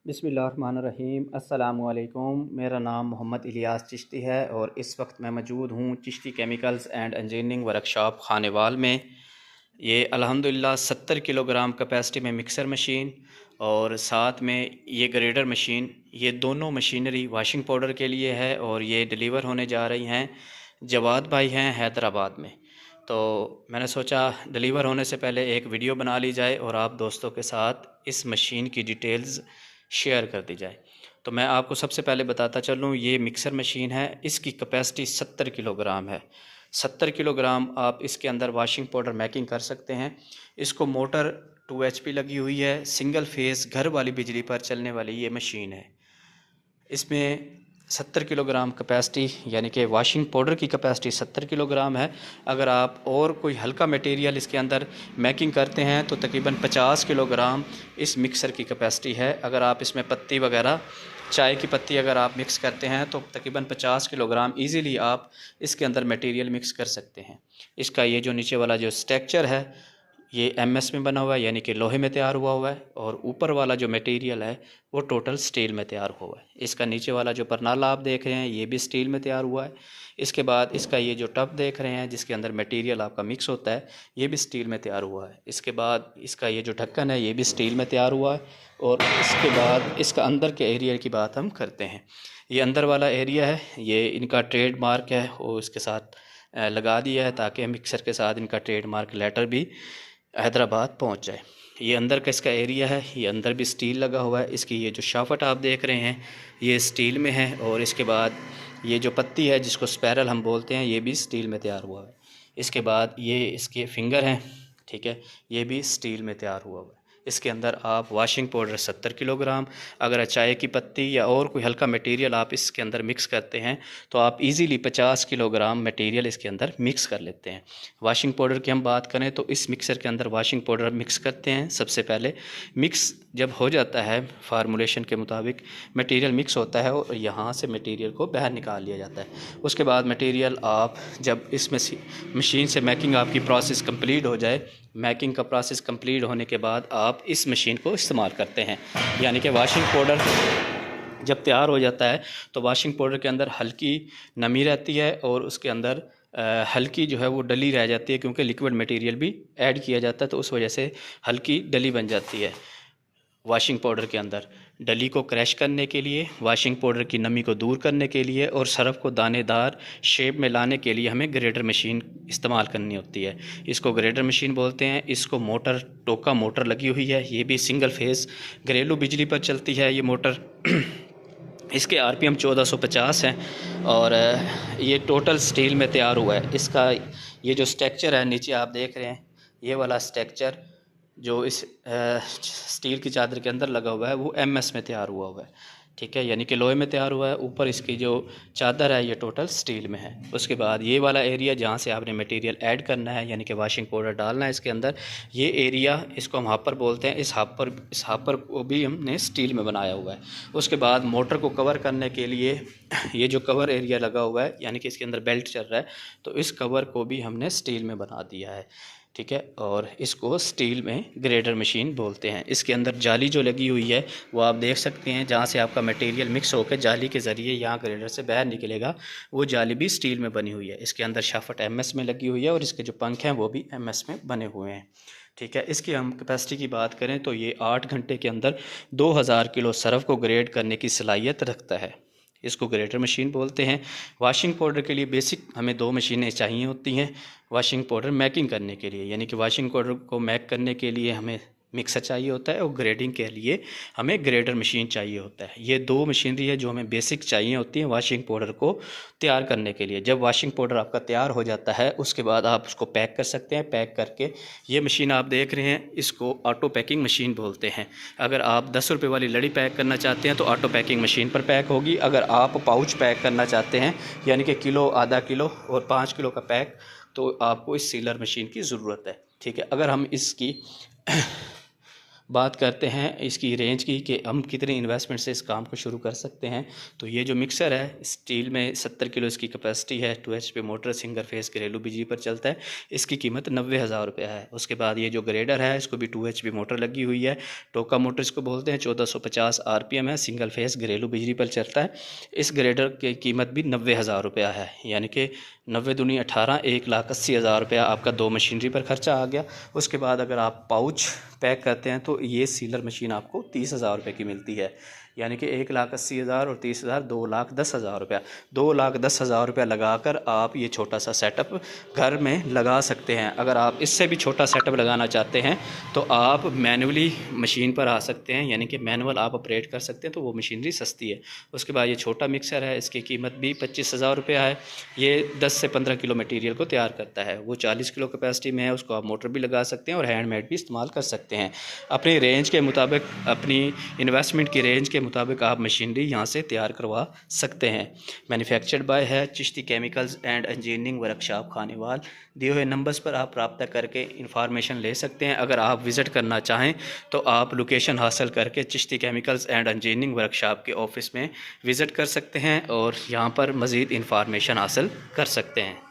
बिस्मिल्लाहिर्रहमानिर्रहीम। अस्सलामुअलैकुम। मेरा नाम मोहम्मद इलियास चिश्ती है और इस वक्त मैं मौजूद हूँ Chishti chemicals and engineering workshop Khanewal में। ये अल्हम्दुलिल्लाह 70 किलोग्राम कैपेसिटी में मिक्सर मशीन और साथ में ये ग्रेडर मशीन, ये दोनों मशीनरी वाशिंग पाउडर के लिए है और ये डिलीवर होने जा रही हैं। जवाद भाई हैं हैदराबाद में, तो मैंने सोचा डिलीवर होने से पहले एक वीडियो बना ली जाए और आप दोस्तों के साथ इस मशीन की डिटेल्स शेयर कर दी जाए। तो मैं आपको सबसे पहले बताता चलूँ, ये मिक्सर मशीन है, इसकी कैपेसिटी 70 किलोग्राम है। 70 किलोग्राम आप इसके अंदर वाशिंग पाउडर मेकिंग कर सकते हैं। इसको मोटर 2 HP लगी हुई है, सिंगल फेस घर वाली बिजली पर चलने वाली ये मशीन है। इसमें 70 किलोग्राम कैपेसिटी यानी कि वाशिंग पाउडर की कैपेसिटी 70 किलोग्राम है। अगर आप और कोई हल्का मटेरियल इसके अंदर मेकिंग करते हैं तो तकरीबन 50 किलोग्राम इस मिक्सर की कैपेसिटी है। अगर आप इसमें पत्ती वगैरह, चाय की पत्ती अगर आप मिक्स करते हैं तो तकरीबन 50 किलोग्राम ईज़िली आप इसके अंदर मटेरियल मिक्स कर सकते हैं। इसका ये जो नीचे वाला जो स्ट्रक्चर है ये MS में बना हुआ है, यानी कि लोहे में तैयार हुआ है, और ऊपर वाला जो मटेरियल है वो टोटल स्टील में तैयार हुआ है। इसका नीचे वाला जो परनाला आप देख रहे हैं ये भी स्टील में तैयार हुआ है। इसके बाद इसका ये जो टब देख रहे हैं जिसके अंदर मटेरियल आपका मिक्स होता है ये भी स्टील में तैयार हुआ है। इसके बाद इसका ये जो ढक्कन है ये भी स्टील में तैयार हुआ है। और इसके बाद इसका अंदर के एरिया की बात हम करते हैं। ये अंदर वाला एरिया है, ये इनका ट्रेडमार्क है और इसके साथ लगा दिया है ताकि मिक्सर के साथ इनका ट्रेडमार्क लेटर भी हैदराबाद पहुंच जाए। ये अंदर का इसका एरिया है, ये अंदर भी स्टील लगा हुआ है। इसकी ये जो शाफट आप देख रहे हैं ये स्टील में है, और इसके बाद ये जो पत्ती है जिसको स्पैरल हम बोलते हैं ये भी स्टील में तैयार हुआ है। इसके बाद ये इसके फिंगर हैं, ठीक है, ये भी स्टील में तैयार हुआ है। इसके अंदर आप वाशिंग पाउडर 70 किलोग्राम, अगर चाय की पत्ती या और कोई हल्का मटेरियल आप इसके अंदर मिक्स करते हैं तो आप इजीली 50 किलोग्राम मटेरियल इसके अंदर मिक्स कर लेते हैं। वाशिंग पाउडर की हम बात करें तो इस मिक्सर के अंदर वाशिंग पाउडर मिक्स करते हैं। सबसे पहले मिक्स जब हो जाता है फार्मूलेशन के मुताबिक मटेरियल मिक्स होता है और यहाँ से मटेरियल को बाहर निकाल लिया जाता है। उसके बाद मटेरियल आप जब इसमें मशीन से मैकिंग आपकी प्रोसेस कंप्लीट हो जाए, मैकिंग का प्रोसेस कंप्लीट होने के बाद आप इस मशीन को इस्तेमाल करते हैं। यानी कि वाशिंग पाउडर जब तैयार हो जाता है तो वाशिंग पाउडर के अंदर हल्की नमी रहती है और उसके अंदर हल्की जो है वो डली रह जाती है, क्योंकि लिक्विड मटेरियल भी ऐड किया जाता है तो उस वजह से हल्की डली बन जाती है। वाशिंग पाउडर के अंदर डली को क्रैश करने के लिए, वाशिंग पाउडर की नमी को दूर करने के लिए और सरफ़ को दानेदार शेप में लाने के लिए हमें ग्रेडर मशीन इस्तेमाल करनी होती है। इसको ग्रेडर मशीन बोलते हैं। इसको मोटर, टोका मोटर लगी हुई है, ये भी सिंगल फेस घरेलू बिजली पर चलती है ये मोटर। इसके RPM 1450 हैं और ये टोटल स्टील में तैयार हुआ है। इसका ये जो स्ट्रक्चर है नीचे आप देख रहे हैं, ये वाला स्ट्रक्चर जो इस स्टील की चादर के अंदर लगा हुआ है वो MS में तैयार हुआ है, ठीक है, यानी कि लोहे में तैयार हुआ है। ऊपर इसकी जो चादर है ये टोटल स्टील में है। उसके बाद ये वाला एरिया जहाँ से आपने मटेरियल ऐड करना है यानी कि वाशिंग पाउडर डालना है इसके अंदर, ये एरिया इसको हम हापर बोलते हैं। इस हापर को भी हमने स्टील में बनाया हुआ है। उसके बाद मोटर को कवर करने के लिए ये जो कवर एरिया लगा हुआ है यानी कि इसके अंदर बेल्ट चल रहा है तो इस कवर को भी हमने स्टील में बना दिया है, ठीक है, और इसको स्टील में ग्रेडर मशीन बोलते हैं। इसके अंदर जाली जो लगी हुई है वो आप देख सकते हैं, जहाँ से आपका मटेरियल मिक्स होकर जाली के ज़रिए यहाँ ग्रेडर से बाहर निकलेगा, वो जाली भी स्टील में बनी हुई है। इसके अंदर शाफट MS में लगी हुई है और इसके जो पंख हैं वो भी MS में बने हुए हैं, ठीक है। इसकी हम कैपेसिटी की बात करें तो ये 8 घंटे के अंदर 2000 किलो सरफ़ को ग्रेड करने की सलाहियत रखता है। इसको ग्रेडर मशीन बोलते हैं। वाशिंग पाउडर के लिए बेसिक हमें 2 मशीनें चाहिए होती हैं वाशिंग पाउडर मैकिंग करने के लिए, यानी कि वाशिंग पाउडर को मैक करने के लिए हमें मिक्सर चाहिए होता है और ग्रेडिंग के लिए हमें ग्रेडर मशीन चाहिए होता है। ये 2 मशीनरी है जो हमें बेसिक चाहिए होती हैं वाशिंग पाउडर को तैयार करने के लिए। जब वाशिंग पाउडर आपका तैयार हो जाता है उसके बाद आप उसको पैक कर सकते हैं। पैक करके ये मशीन आप देख रहे हैं इसको ऑटो पैकिंग मशीन बोलते हैं। अगर आप 10 रुपये वाली लड़ी पैक करना चाहते हैं तो ऑटो पैकिंग मशीन पर पैक होगी। अगर आप पाउच पैक करना चाहते हैं यानी कि किलो, आधा किलो और 5 किलो का पैक, तो आपको इस सीलर मशीन की ज़रूरत है, ठीक है। अगर हम इसकी बात करते हैं इसकी रेंज की कि हम कितनी इन्वेस्टमेंट से इस काम को शुरू कर सकते हैं। तो ये जो मिक्सर है स्टील में 70 किलो इसकी कैपेसिटी है, 2 HP मोटर, सिंगल फेस घरेलू बिजली पर चलता है। इसकी कीमत 90,000 रुपया है। उसके बाद ये जो ग्रेडर है इसको भी 2 HP मोटर लगी हुई है, टोका मोटर इसको बोलते हैं, 1450 RPM है, सिंगल फेस घरेलू बिजली पर चलता है। इस ग्रेडर की कीमत भी 90,000 रुपया है, यानी कि 90 दूनी 18, 1,80,000 रुपया आपका 2 मशीनरी पर खर्चा आ गया। उसके बाद अगर आप पाउच पैक करते हैं तो ये सीलर मशीन आपको 30,000 रुपये की मिलती है, यानी कि 1,80,000 और 30,000, 2,10,000 रुपया। 2,10,000 रुपया लगाकर आप ये छोटा सा सेटअप घर में लगा सकते हैं। अगर आप इससे भी छोटा सेटअप लगाना चाहते हैं तो आप मैनुअली मशीन पर आ सकते हैं, यानी कि मैनुअल आप ऑपरेट कर सकते हैं, तो वो मशीनरी सस्ती है। उसके बाद ये छोटा मिक्सर है, इसकी कीमत भी 25,000 रुपया है। ये 10 से 15 किलो मटीरियल को तैयार करता है। वो 40 किलो कैपेसिटी में है, उसको आप मोटर भी लगा सकते हैं और हैंडमेड भी इस्तेमाल कर सकते हैं। अपनी रेंज के मुताबिक, अपनी इन्वेस्टमेंट की रेंज के मुताबिक आप मशीनरी यहाँ से तैयार करवा सकते हैं। मैन्युफैक्चर्ड बाय है Chishti chemicals and engineering workshop Khanewal. दिए हुए नंबर्स पर आप रब्ता करके इंफॉर्मेशन ले सकते हैं। अगर आप विज़िट करना चाहें तो आप लोकेशन हासिल करके Chishti chemicals and engineering workshop के ऑफ़िस में विज़िट कर सकते हैं और यहाँ पर मज़ीद इंफॉर्मेशन हासिल कर सकते हैं।